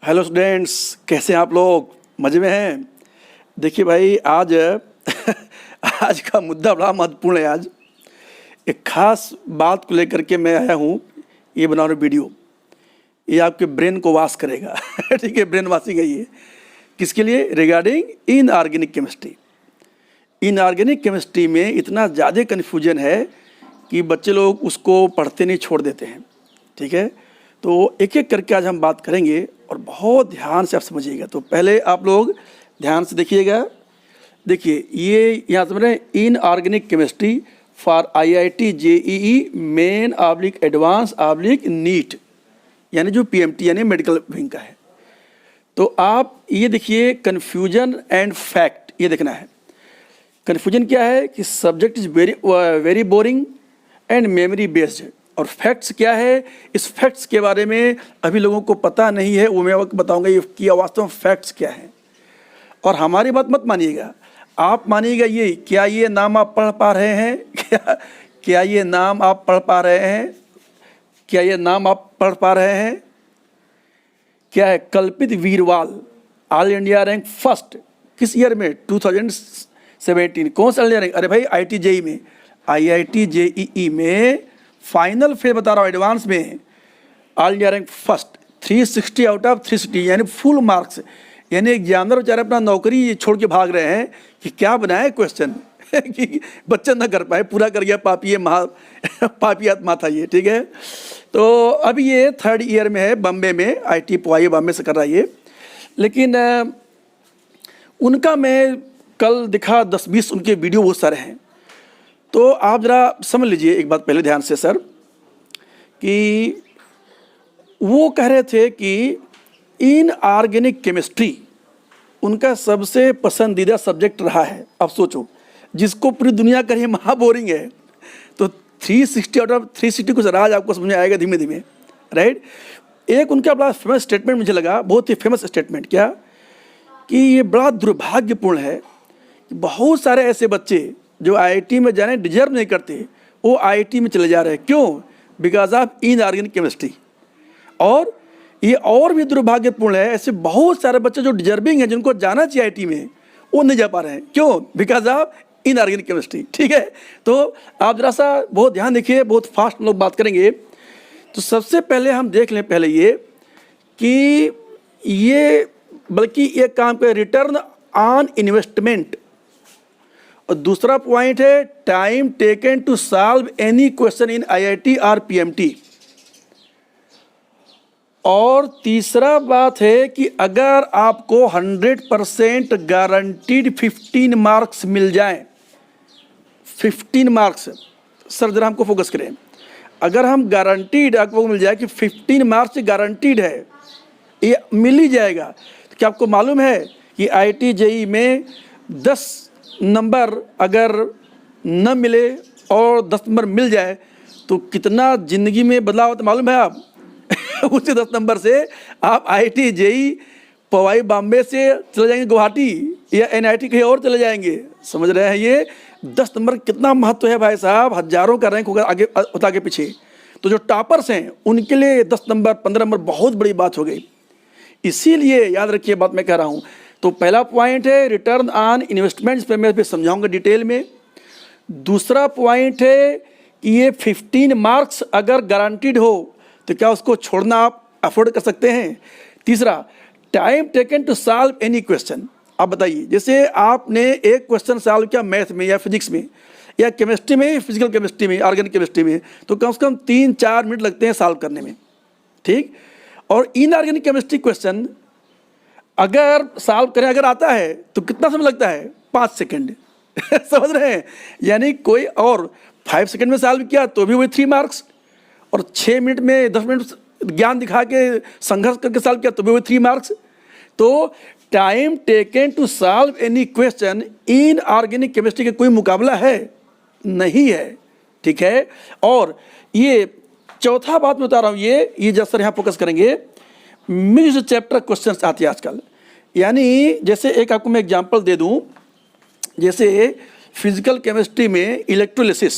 Hello students, कैसे हैं आप लोग? मज़े में हैं? देखिए भाई, आज आज का मुद्दा बड़ा महत्वपूर्ण है। आज एक खास बात को लेकर के मैं आया हूँ। ये बना रहा वीडियो, ये आपके ब्रेन को वॉश करेगा। ठीक है, ब्रेन वॉशिंग है ये। किसके लिए? Regarding inorganic chemistry. Inorganic chemistry में इतना ज़्यादा कन्फ्यूजन है कि बच्चे लोग उसको पढ़ते नहीं, छोड़ देते हैं। ठीक है, तो एक एक करके आज हम बात करेंगे और बहुत ध्यान से आप समझिएगा। तो पहले आप लोग ध्यान से देखिएगा। देखिए, ये यहाँ समझ inorganic chemistry for IIT JEE main oblique advance oblique NEET, यानी जो PMT यानी मेडिकल विंग का है। तो आप ये देखिए, कन्फ्यूजन एंड फैक्ट, ये देखना है। कन्फ्यूजन क्या है कि subject is very boring and memory based, और फैक्ट्स क्या है, इस फैक्ट्स के बारे में अभी लोगों को पता नहीं है। वो मैं वक्त बताऊंगा ये कि वास्तव में फैक्ट्स क्या है। और हमारी बात मत मानिएगा, आप मानिएगा ये। क्या ये नाम आप पढ़ पा रहे हैं? क्या ये नाम आप पढ़ पा रहे हैं? क्या ये नाम आप पढ़ पा रहे हैं? क्या है? कल्पित Virwal, all India rank first. किस ईयर में? 2017। कौन सा इंडिया रैंक? अरे भाई IIT JEE में, IIT JEE में फाइनल फेज बता रहा हूँ, एडवांस में all India rank first, 360 out of 360, यानी फुल मार्क्स। यानी एग्जामिनर बेचारे अपना नौकरी छोड़ के भाग रहे हैं कि क्या बनाए क्वेश्चन कि बच्चे ना कर पाए, पूरा कर गया। पापी पापी आत्मा था ये। ठीक है, तो अभी ये 3rd ईयर में है, बम्बे में, IIT पोआई बम्बे से कर रहा है ये। लेकिन उनका मैं कल दिखा 10-20 उनके वीडियो बहुत सारे हैं। तो आप ज़रा समझ लीजिए एक बात पहले ध्यान से सर, कि वो कह रहे थे कि इनऑर्गेनिक केमिस्ट्री उनका सबसे पसंदीदा सब्जेक्ट रहा है। अब सोचो, जिसको पूरी दुनिया कर रही है महा बोरिंग है, तो 360 आउट ऑफ 360 कुछ राज आपको समझ में आएगा धीमे धीमे, राइट। एक उनका बड़ा फेमस स्टेटमेंट मुझे लगा, बहुत ही फेमस स्टेटमेंट, क्या कि ये बड़ा दुर्भाग्यपूर्ण है कि बहुत सारे ऐसे बच्चे जो IIT में जाने डिजर्व नहीं करते, वो IIT में चले जा रहे हैं। क्यों? Because of inorganic chemistry. और ये और भी दुर्भाग्यपूर्ण है, ऐसे बहुत सारे बच्चे जो डिजर्विंग हैं, जिनको जाना चाहिए IIT में, वो नहीं जा पा रहे हैं। क्यों? Because of inorganic chemistry. ठीक है, तो आप जरा सा बहुत ध्यान देखिए, बहुत फास्ट लोग बात करेंगे। तो सबसे पहले हम देख लें पहले ये कि ये बल्कि एक काम का रिटर्न ऑन इन्वेस्टमेंट, और दूसरा पॉइंट है time taken to solve any question in IIT और PMT, और तीसरा बात है कि अगर आपको 100% गारंटीड 15 मार्क्स मिल जाएं, 15 मार्क्स, सर जरा हमको फोकस करें, अगर हम गारंटीड आपको मिल जाए कि 15 मार्क्स गारंटीड है, ये मिल ही जाएगा। तो क्या आपको मालूम है कि IIT JEE में 10 नंबर अगर न मिले और 10 नंबर मिल जाए तो कितना ज़िंदगी में बदलाव होता मालूम है आप? उसी 10 नंबर से आप IIT JEE पवाई बॉम्बे से चले जाएंगे गुवाहाटी, या NIT कहीं और चले जाएंगे। समझ रहे हैं? ये 10 नंबर कितना महत्व है भाई साहब। हजारों का रैंक होगा आगे होता आगे पीछे, तो जो टॉपर्स हैं उनके लिए 10 नंबर 15 नंबर बहुत बड़ी बात हो गई। इसीलिए याद रखिए बात मैं कह रहा हूँ। तो पहला पॉइंट है रिटर्न ऑन इन्वेस्टमेंट्स पे मैं समझाऊंगा डिटेल में। दूसरा पॉइंट है कि ये 15 मार्क्स अगर गारंटीड हो तो क्या उसको छोड़ना आप अफोर्ड कर सकते हैं? तीसरा, time taken to solve any question. आप बताइए, जैसे आपने एक क्वेश्चन सॉल्व किया मैथ में या फिजिक्स में या केमिस्ट्री में, फिजिकल केमिस्ट्री में, ऑर्गेनिक केमिस्ट्री में, तो कम से कम 3-4 मिनट लगते हैं सॉल्व करने में। ठीक, और इनऑर्गेनिक केमिस्ट्री क्वेश्चन अगर सॉल्व करें, अगर आता है तो कितना समय लगता है? 5 सेकंड। समझ रहे हैं? यानी कोई और 5 सेकंड में सॉल्व किया तो भी वही 3 मार्क्स, और 6 मिनट में 10 मिनट ज्ञान दिखा के संघर्ष करके सॉल्व किया तो भी वही 3 मार्क्स। तो time taken to solve any question in organic chemistry का कोई मुकाबला है नहीं है। ठीक है, और ये चौथा बात मैं बता रहा हूँ, ये जब सर यहाँ फोकस करेंगे, मिक्स्ड चैप्टर क्वेश्चंस आते हैं आजकल। यानी जैसे एक आपको मैं एग्जांपल दे दूं, जैसे फिजिकल केमिस्ट्री में इलेक्ट्रोलिसिस,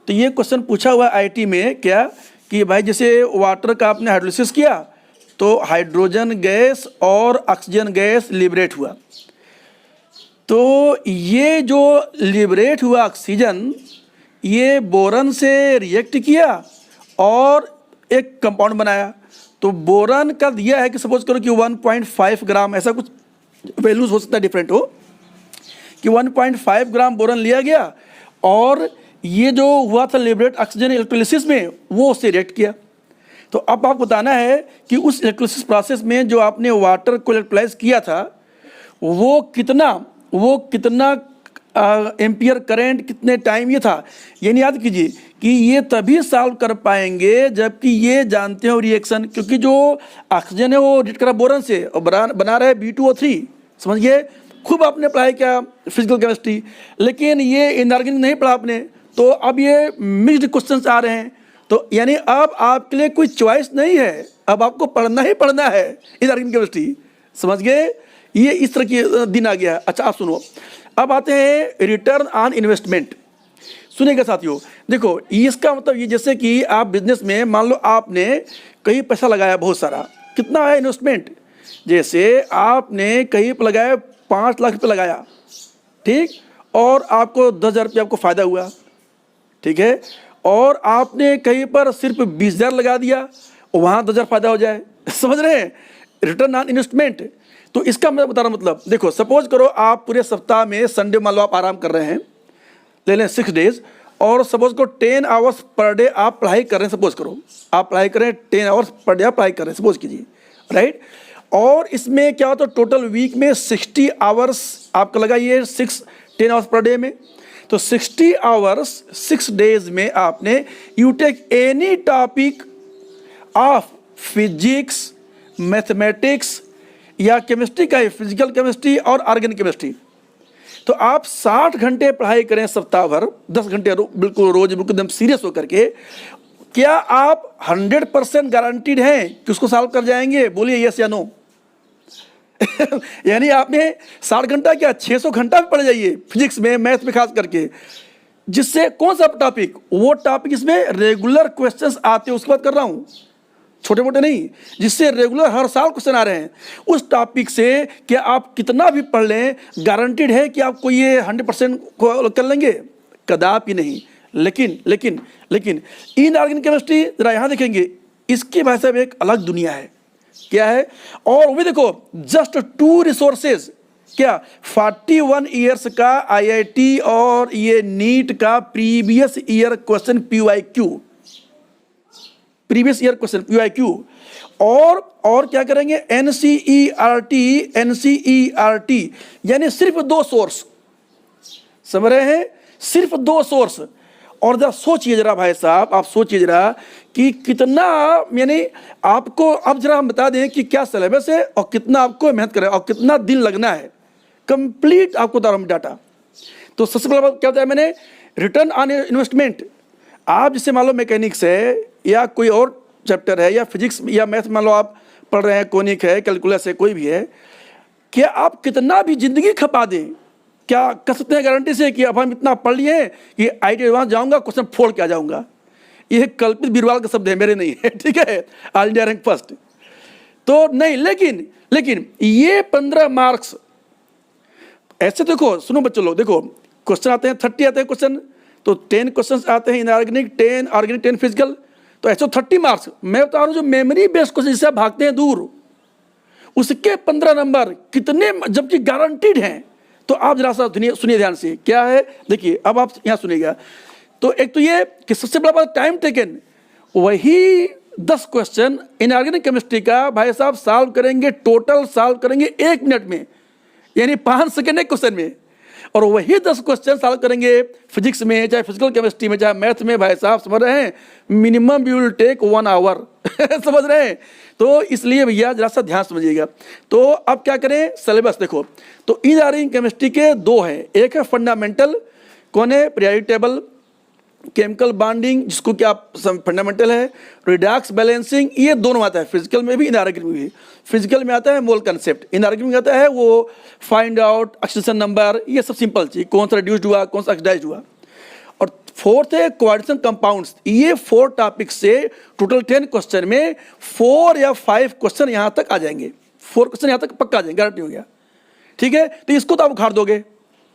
तो ये क्वेश्चन पूछा हुआ IIT में क्या कि भाई जैसे वाटर का आपने हाइड्रोलिसिस किया तो हाइड्रोजन गैस और ऑक्सीजन गैस लिबरेट हुआ। तो ये जो लिबरेट हुआ ऑक्सीजन, ये बोरन से रिएक्ट किया और एक कंपाउंड बनाया। तो बोरन का दिया है कि सपोज करो कि 1.5 ग्राम, ऐसा कुछ वैल्यूज हो सकता है डिफरेंट हो, कि 1.5 ग्राम बोरन लिया गया और ये जो हुआ था लिबरेट ऑक्सीजन इलेक्ट्रोलिसिस में, वो उससे रिएक्ट किया। तो अब आपको बताना है कि उस इलेक्ट्रोलिसिस प्रोसेस में जो आपने वाटर को इलेक्ट्रोलाइज किया था वो कितना एम्पियर करंट, कितने टाइम ये था। यानी याद कीजिए कि ये तभी सॉल्व कर पाएंगे जबकि ये जानते हो रिएक्शन, क्योंकि जो ऑक्सीजन है वो रिएक्ट करा बोरन से और बना रहा है B2O3। समझिए, खूब आपने पढ़ाई किया फिजिकल केमिस्ट्री, लेकिन ये इनऑर्गेनिक नहीं पढ़ा आपने। तो अब ये मिक्स्ड क्वेश्चंस आ रहे हैं। तो यानी अब आपके लिए कोई चॉइस नहीं है, अब आपको पढ़ना ही पढ़ना है इनऑर्गेनिक केमिस्ट्री। समझ गए, ये इस तरह की दिन आ गया। अच्छा आप सुनो, अब आते हैं रिटर्न ऑन इन्वेस्टमेंट। सुनिएगा साथियों, देखो इसका मतलब ये, जैसे कि आप बिजनेस में मान लो आपने कहीं पैसा लगाया बहुत सारा, कितना है इन्वेस्टमेंट, जैसे आपने कहीं पर लगाया 5 लाख रुपये लगाया, ठीक, और आपको 10,000 रुपये आपको फ़ायदा हुआ, ठीक है, और आपने कहीं पर सिर्फ 20,000 लगा दिया, वहाँ 10,000 फ़ायदा हो जाए। समझ रहे हैं, रिटर्न ऑन इन्वेस्टमेंट। तो इसका मैं बता रहा हूँ, मतलब देखो सपोज करो आप पूरे सप्ताह में संडे मान लो आप आराम कर रहे हैं, ले लें 6 डेज, और सपोज करो 10 आवर्स पर डे आप पढ़ाई कर रहे हैं। सपोज करो आप पढ़ाई करें 10 आवर्स पर डे आप पढ़ाई कर रहे हैं, सपोज कीजिए, राइट। और इसमें क्या होता है, टोटल वीक में 60 आवर्स आपका लगा, ये 10 आवर्स पर डे में। तो 60 आवर्स 6 डेज में आपने you take any topic of physics, mathematics या केमिस्ट्री का, फिजिकल केमिस्ट्री और ऑर्गेनिक केमिस्ट्री। तो आप 60 घंटे पढ़ाई करें सप्ताह भर, 10 घंटे बिल्कुल रोज, बिल्कुल एकदम सीरियस होकर के, क्या आप 100% गारंटीड हैं कि उसको सॉल्व कर जाएंगे? बोलिए यस या नो। यानी आपने 60 घंटा क्या 600 घंटा भी पढ़ जाइए फिजिक्स में, मैथ में खास करके, जिससे कौन सा टॉपिक, वो टॉपिक इसमें रेगुलर क्वेश्चंस आते हैं, उसकी बात कर रहा हूँ, छोटे मोटे नहीं, जिससे रेगुलर हर साल क्वेश्चन आ रहे हैं उस टॉपिक से। क्या आप कितना भी पढ़ लें, गारंटीड है कि आपको ये 100% कर लेंगे? कदापि नहीं। लेकिन इनऑर्गेनिक केमिस्ट्री जरा यहाँ देखेंगे, इसकी भाषा में एक अलग दुनिया है। क्या है? और वो भी देखो, जस्ट 2 रिसोर्सेज, क्या 41 ईयर्स का IIT और ये नीट का previous year question previous year question PYQ, और क्या करेंगे NCERT, यानी सिर्फ 2 सोर्स। समझ रहे हैं, सिर्फ 2 सोर्स। और जरा सोचिए जरा भाई साहब, आप सोचिए जरा कि कितना, यानी आपको अब जरा हम बता दें कि क्या सिलेबस है और कितना आपको मेहनत करें और कितना दिन लगना है, कंप्लीट आपको बता रहा हूं डाटा। तो सबसे पहला बात क्या बताया मैंने, रिटर्न ऑन इन्वेस्टमेंट। आप जैसे मान लो मैकेनिक्स है या कोई और चैप्टर है या फिजिक्स या मैथ मान लो आप पढ़ रहे हैं, कोनिक है, कैलकुलस है, कोई भी है, क्या आप कितना भी जिंदगी खपा दें, क्या कर सकते हैं गारंटी से कि अब हम इतना पढ़ लिए हैं कि IIT एडवांस जाऊंगा, क्वेश्चन फोड़ के आ जाऊंगा? ये कल्पित बीरवाल का शब्द है, मेरे नहीं है, ठीक है, ऑल इंडिया रैंक फर्स्ट तो नहीं। लेकिन ये 15 मार्क्स ऐसे, देखो सुनो बच्चों लोग, देखो क्वेश्चन आते हैं 30 आते हैं क्वेश्चन, तो 10 क्वेश्चन आते हैं इनऑर्गेनिक, 10 ऑर्गेनिक, 10 फिजिकल, तो ऐसे 30 मार्क्स। मैं बता रहा हूँ जो मेमोरी बेस्ड क्वेश्चन जिससे आप भागते हैं दूर, उसके 15 नंबर कितने, जबकि गारंटीड हैं। तो आप जरा सा सुनिए ध्यान से, क्या है देखिए, अब आप यहाँ सुनिएगा। तो एक तो ये कि सबसे बड़ा बात टाइम टेकन, वही 10 क्वेश्चन इनऑर्गेनिक केमिस्ट्री का भाई साहब सॉल्व करेंगे, टोटल सॉल्व करेंगे 1 मिनट में, यानी 5 सेकेंड एक क्वेश्चन में। और वही 10 क्वेश्चन सॉल्व करेंगे फिजिक्स में, चाहे फिजिकल केमिस्ट्री में, चाहे मैथ में, भाई साहब समझ रहे हैं, minimum you will take 1 hour. समझ रहे हैं? तो इसलिए भैया जरा सा ध्यान समझिएगा। तो अब क्या करें, सिलेबस देखो, तो इनऑर्गेनिक केमिस्ट्री के 2 हैं, एक है फंडामेंटल, कौन है, पीरियोडिक टेबल, केमिकल बॉन्डिंग जिसको क्या फंडामेंटल है, रिडॉक्स बैलेंसिंग, ये दोनों आता है फिजिकल में भी इनऑर्गेनिक में भी। फिजिकल में आता है मोल कंसेप्ट, इनऑर्गेनिक में आता है वो फाइंड आउट ऑक्सीडेशन नंबर, ये सब सिंपल चीज, कौन सा रिड्यूस्ड हुआ, कौन सा ऑक्सीडाइज्ड हुआ। और फोर्थ है कोऑर्डिनेशन कंपाउंड्स। ये 4 टॉपिक से टोटल 10 क्वेश्चन में 4 या 5 क्वेश्चन यहाँ तक आ जाएंगे, 4 क्वेश्चन यहाँ तक पक्का आ जाएंगे, गारंटी हो गया। ठीक है, तो इसको तो आप उखाड़ दोगे,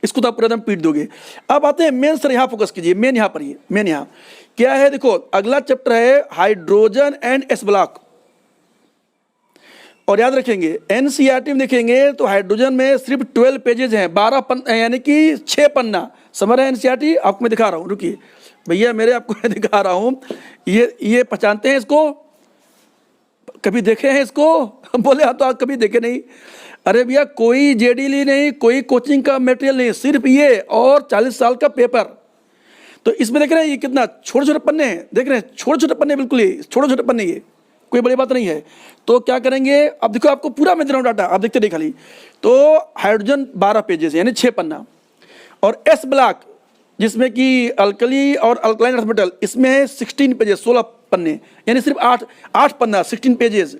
इसको तो आप पूरा एकदम पीट दोगे। अब आते हैं मेन, सर यहाँ फोकस कीजिए, मेन यहाँ पर, ये मेन यहाँ क्या है, देखो अगला चैप्टर है हाइड्रोजन एंड एस ब्लॉक। और याद रखेंगे एनसीईआरटी में देखेंगे तो हाइड्रोजन में सिर्फ 12 पेजेज हैं, 12 पन्ना, यानी कि 6 पन्ना। समझ रहे हैं एनसीईआरटी, आपको मैं दिखा रहा हूँ, रुकिए भैया मेरे, आपको मैं दिखा रहा हूँ। ये पहचानते हैं इसको, कभी देखे हैं इसको? बोले आप तो कभी देखे नहीं। अरे भैया कोई जेडीली नहीं, कोई कोचिंग का मटेरियल नहीं, सिर्फ ये और 40 साल का पेपर। तो इसमें देख रहे हैं ये कितना छोटे छोटे पन्ने हैं, देख रहे हैं छोटे छोटे पन्ने, बिल्कुल ही छोटे छोटे पन्ने, ये कोई बड़ी बात नहीं है। तो क्या करेंगे, अब देखो आपको पूरा मैं दे रहा हूँ डाटा, आप देखते नहीं खाली। तो हाइड्रोजन 12 पेजेस यानी 6 पन्ना, और एस ब्लॉक जिसमें कि अल्कली और अल्कलाइन अर्थ मेटल, इसमें है 16 पेजेस, 16 पन्ने, यानी सिर्फ 8 पन्ना, 16 पेजेस।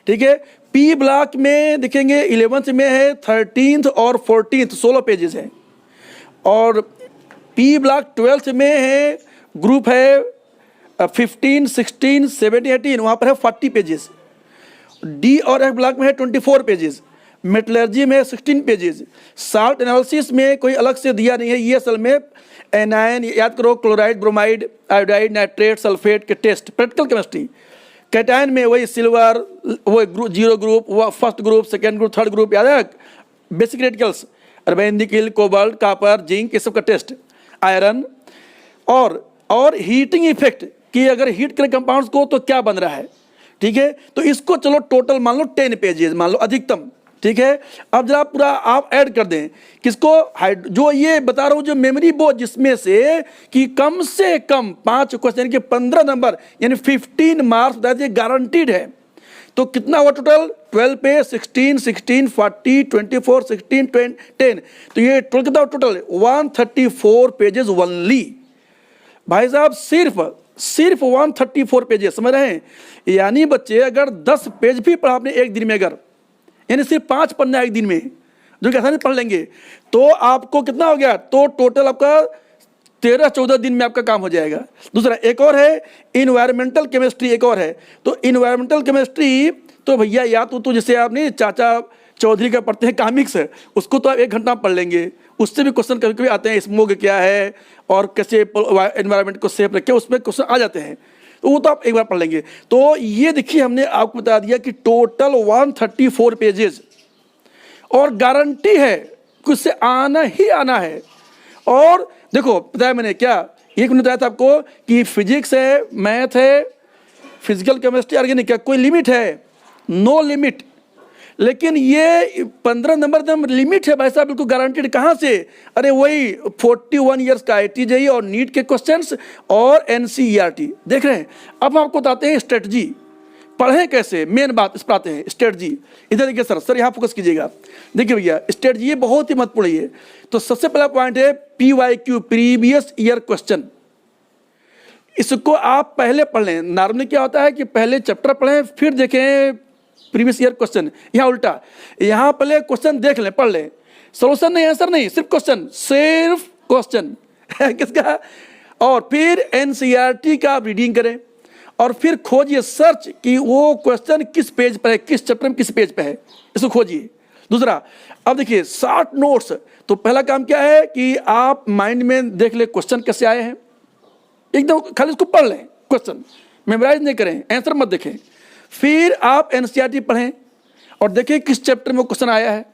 ठीक है, पी ब्लॉक में देखेंगे 11th में है 13th और 14th 16 पेजेस है, और पी ब्लॉक 12th में है, ग्रुप है 15, 16, 17, 18, वहाँ पर है 40 पेजेस। डी और एफ ब्लॉक में है 24 पेजेस, मेटलर्जी में 16 पेजेस। साल्ट एनालिसिस में कोई अलग से दिया नहीं है, ये असल में एनायन, याद करो, chloride, bromide, iodide, nitrate, sulphate के टेस्ट, प्रैक्टिकल केमिस्ट्री। कैटायन में वही सिल्वर, वो ग्रुप, 0 ग्रुप, वो first group, second group, third group, याद है, बेसिक रेडिकल्स, अर्बेन, निकिल, कोबाल्ट, कापर, जिंक, ये सब का टेस्ट। आयरन और हीटिंग इफेक्ट कि अगर हीट करें कंपाउंड्स को तो क्या बन रहा है। ठीक है, तो इसको चलो टोटल मान लो 10 पेजेस मान लो अधिकतम। ठीक है, अब जरा पूरा आप ऐड कर दें किसको, जो ये बता रहा हूँ जो मेमोरी बोर्ड, जिसमें से कि कम से कम 5 क्वेश्चन के 15 नंबर यानी 15 मार्क्स बता दिए गारंटीड है। तो कितना हुआ टोटल, 12 पे 16, 16, 40, 24, 16, 10, तो ये कितना टोटल 134 पेजेस ओनली। भाई साहब सिर्फ 134 पेजेस, समझ रहे हैं? यानी बच्चे अगर 10 पेज भी पढ़ा आपने एक दिन में, अगर यानी सिर्फ 5 पन्ना एक दिन में, जो कि आसानी पढ़ लेंगे, तो आपको कितना हो गया, तो टोटल आपका 13-14 दिन में आपका काम हो जाएगा। दूसरा एक और है इन्वायरमेंटल केमिस्ट्री, एक और है। तो इन्वायरमेंटल केमिस्ट्री तो भैया या तो जैसे आप नहीं चाचा चौधरी का पढ़ते हैं कॉमिक्स है, उसको तो आप 1 घंटा पढ़ लेंगे, उससे भी क्वेश्चन कभी कभी आते हैं, स्मोग क्या है और कैसे एनवायरनमेंट को सेफ रखें, उसमें क्वेश्चन आ जाते हैं, तो वो तो आप एक बार पढ़ लेंगे। तो ये देखिए हमने आपको बता दिया कि टोटल 134 पेजेस, और गारंटी है कि उससे आना ही आना है। और देखो बताया मैंने क्या, एक मिनट बताया था आपको कि फिजिक्स है, मैथ है, फिजिकल केमिस्ट्री, ऑर्गेनिक, कोई लिमिट है? No limit. लेकिन ये 15 नंबर लिमिट है भाई साहब, बिल्कुल गारंटेड। कहाँ से? अरे वही 41 ईयर्स का IIT-JEE और नीट के क्वेश्चंस और NCERT देख रहे हैं। अब हम आपको बताते हैं स्ट्रेटजी, पढ़ें कैसे, मेन बात इस पर आते हैं। स्ट्रेटजी इधर देखिए सर यहाँ फोकस कीजिएगा। देखिए भैया स्ट्रेटजी ये बहुत ही महत्वपूर्ण है। तो सबसे पहला पॉइंट है PYQ, प्रीवियस ईयर क्वेश्चन। इसको आप पहले पढ़ लें। नॉर्मली क्या होता है कि पहले चैप्टर पढ़ें फिर देखें प्रीवियस ईयर क्वेश्चन, यहाँ उल्टा, यहाँ पहले क्वेश्चन देख लें, पढ़ लें, सॉल्यूशन नहीं, आंसर नहीं, सिर्फ क्वेश्चन किसका, और फिर NCERT का आप रीडिंग करें, और फिर खोजिए सर्च कि वो क्वेश्चन किस पेज पर है, किस चैप्टर में किस पेज पर है, इसको खोजिए। दूसरा, अब देखिए शॉर्ट नोट्स। तो पहला काम क्या है कि आप माइंड में देख ले क्वेश्चन कैसे आए हैं, एकदम खाली इसको पढ़ लें, क्वेश्चन मेमोराइज नहीं करें, आंसर मत देखें। फिर आप NCERT पढ़ें और देखें किस चैप्टर में क्वेश्चन आया है,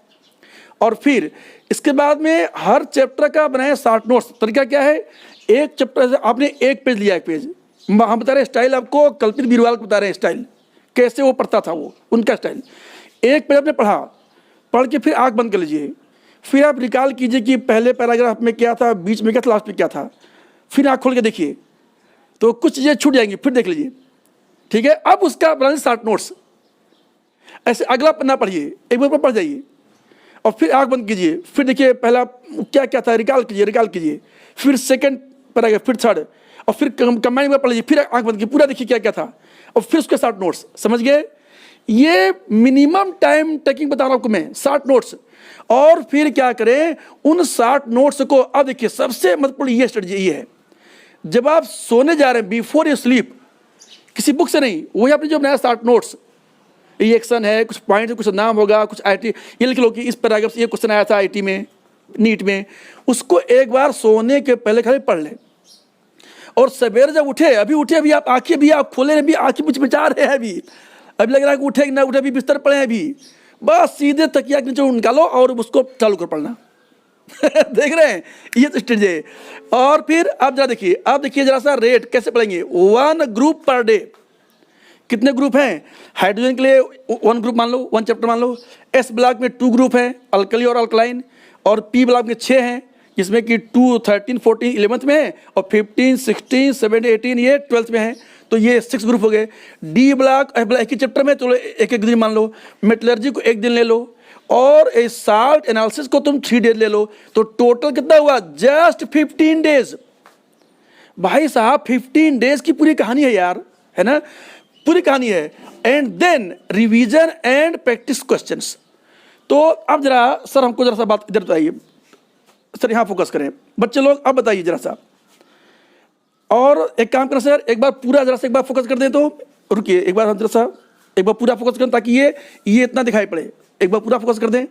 और फिर इसके बाद में हर चैप्टर का बनाए शॉर्ट नोट्स। तरीका क्या है, एक चैप्टर से आपने एक पेज लिया, एक पेज हम बता रहे हैं स्टाइल, आपको कल्पित बीरवाल को बता रहे हैं स्टाइल, कैसे वो पढ़ता था, वो उनका स्टाइल। एक पेज आपने पढ़ा, पढ़ के फिर आँख बंद कर लीजिए, फिर आप रिकॉल कीजिए कि पहले पैराग्राफ में क्या था, बीच में क्या था, लास्ट में क्या था, फिर आँख खोल के देखिए, तो कुछ चीज़ें छूट जाएंगी, फिर देख लीजिए। ठीक है, अब उसका बनाइए शॉर्ट नोट्स। ऐसे अगला पन्ना पढ़िए, एक बार पढ़ जाइए और फिर आँख बंद कीजिए, फिर देखिए पहला क्या क्या था, रिकॉल कीजिए, फिर सेकंड पैराग्राफ, फिर थर्ड, और फिर कंबाइन में पढ़ लीजिए, फिर आँख बंद कीजिए, पूरा देखिए क्या क्या था, और फिर उसके शॉर्ट नोट्स। समझ गए? ये मिनिमम टाइम टेकिंग बता रहा हूँ आपको मैं, शॉर्ट नोट्स। और फिर क्या करें, उन शॉर्ट नोट्स को, अब देखिए सबसे महत्वपूर्ण ये स्ट्रेटजी ये है, जब आप सोने जा रहे हैं, बिफोर यू स्लीप, किसी बुक से नहीं, वही आपने जो बनाया स्टार्ट नोट्स, रिएक्शन है, कुछ पॉइंट, कुछ नाम होगा, कुछ आईटी, ये लिख लो कि इस पैराग्राफ से ये क्वेश्चन आया था आईटी में, नीट में, उसको एक बार सोने के पहले खाली पढ़ लें। और सवेरे जब उठे, अभी आप आंखें भी आप खोले, अभी आंखें कुछ बचा रहे हैं, अभी लग रहा है कि उठे कि ना उठे, अभी बिस्तर पड़े हैं, अभी बस सीधे तकिया के नीचे निकालो और उसको चालू कर पढ़ना। देख रहे हैं, ये तो स्टेज है। और फिर आप जरा देखिए, आप देखिए जरा सा रेट कैसे पढ़ेंगे। 1 ग्रुप पर डे, कितने ग्रुप हैं हाइड्रोजन के लिए? 1 ग्रुप मान लो, 1 चैप्टर मान लो। एस ब्लॉक में 2 ग्रुप हैं, अल्कली और अल्कलाइन। और पी ब्लॉक में 6 हैं, जिसमें कि 2, 13, 14 11th में है, और 15, 16, 17, 18 ये 12th में है। तो ये 6 ग्रुप हो गए। डी ब्लॉक एक ही चैप्टर में, चलो एक दिन मान लो। मेटलर्जी को 1 दिन ले लो, और साल्ट एनालिसिस को तुम 3 डेज ले लो। तो टोटल कितना हुआ? Just 15 days. भाई साहब 15 डेज की पूरी कहानी है यार, है ना, पूरी कहानी है। And then revision and practice questions. तो अब जरा सर हमको जरा सा बात इधर बताइए सर, यहाँ फोकस करें बच्चे लोग, अब बताइए जरा सा। और एक काम करें सर, एक बार पूरा जरा सा एक बार फोकस कर दें। तो रुकिए एक बार हम जरा सा एक बार पूरा फोकस करें, ताकि ये इतना दिखाई पड़े। एक बार पूरा फोकस कर दें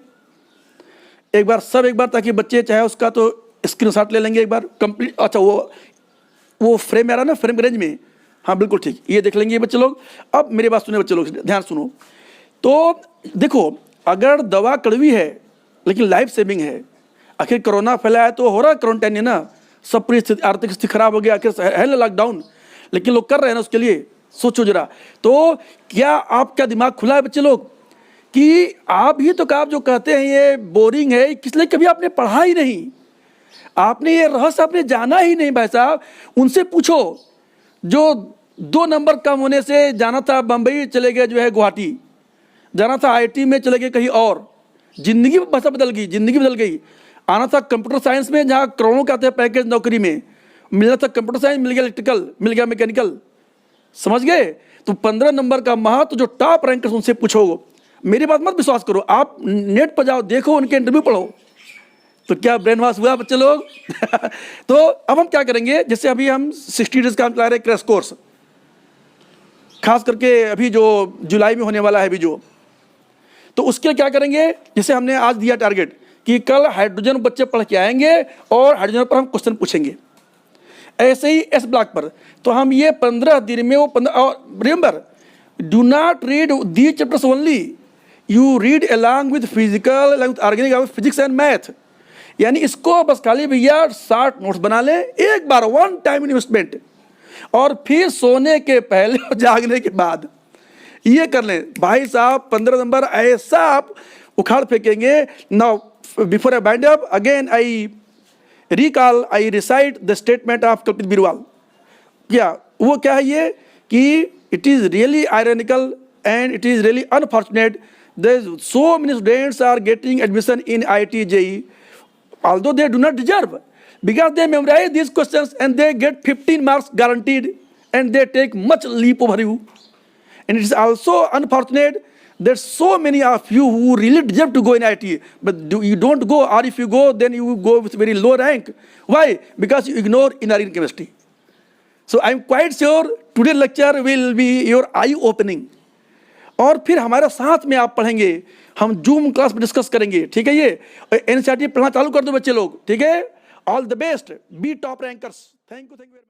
एक बार सब, एक बार, ताकि बच्चे चाहे उसका तो स्क्रीनशॉट ले लेंगे एक बार कंप्लीट। अच्छा वो फ्रेम आ रहा है ना, फ्रेम रेंज में, हाँ बिल्कुल ठीक, ये देख लेंगे बच्चे लोग। अब मेरी बात सुने बच्चे लोग, ध्यान सुनो। तो देखो, अगर दवा कड़वी है लेकिन लाइफ सेविंग है, आखिर कोरोना फैला है तो हो रहा है क्वारंटाइन है ना, सब पूरी स्थिति, आर्थिक स्थिति खराब हो गया, आखिर है ना लॉकडाउन, लेकिन लोग कर रहे हैं ना उसके लिए, सोचो जरा। तो क्या आपका दिमाग खुला है बच्चे लोग कि आप ही तो आप जो कहते हैं ये बोरिंग है, इसलिए कभी आपने पढ़ा ही नहीं, आपने ये रहस्य आपने जाना ही नहीं। भाई साहब उनसे पूछो जो 2 नंबर कम होने से जाना था बम्बई, चले गए जो है गुवाहाटी, जाना था आईटी में, चले गए कहीं और, जिंदगी बस बदल गई, जिंदगी बदल गई। आना था कंप्यूटर साइंस में, जहाँ करोड़ों का आते हैं पैकेज नौकरी में, मिलना था कंप्यूटर साइंस, मिल गया इलेक्ट्रिकल, मिल गया मैकेनिकल, समझ गए। तो 15 नंबर का महत्व जो टॉप रैंकर्स उनसे पूछो, मेरी बात मत विश्वास करो, आप नेट पर जाओ, देखो उनके इंटरव्यू पढ़ो। तो क्या ब्रेन वॉश हुआ बच्चे लोग? तो अब हम क्या करेंगे, जैसे अभी हम 60 डेज का चला रहे क्रैश कोर्स, खास करके अभी जो जुलाई में होने वाला है अभी जो, तो उसके लिए क्या करेंगे, जैसे हमने आज दिया टारगेट कि कल हाइड्रोजन बच्चे पढ़ के आएंगे और हाइड्रोजन पर हम क्वेश्चन पूछेंगे। ऐसे ही एस ब्लॉक पर तो हम ये 15 दिन में वो 15, और remember do not read the chapters only, you read along with physical, along with organic, physics and math. यानी इसको बस खाली भैया 60 नोट्स बना लें एक बार, 1 टाइम इन्वेस्टमेंट, और फिर सोने के पहले और जागने के बाद ये कर लें। भाई साहब 15 नंबर ऐसा आप उखाड़ फेंकेंगे। Now before I wind up again I recall, I recite the statement of Kalpit Birwal. क्या वो क्या है ये कि it is really ironical and it is really unfortunate that so many students are getting admission in IIT JEE although they do not deserve, because they memorize these questions and they get 15 marks guaranteed and they take much leap over you. And it is also unfortunate that so many of you who really deserve to go in IIT, but you don't go, or if you go, then you go with very low rank. Why? Because you ignore inorganic chemistry. So I am quite sure today's lecture will be your eye opening. और फिर हमारे साथ में आप पढ़ेंगे, हम zoom class में discuss करेंगे, ठीक है। ये NCERT पढ़ना चालू कर दो बच्चे लोग, ठीक है। All the best, be top rankers. Thank you very much.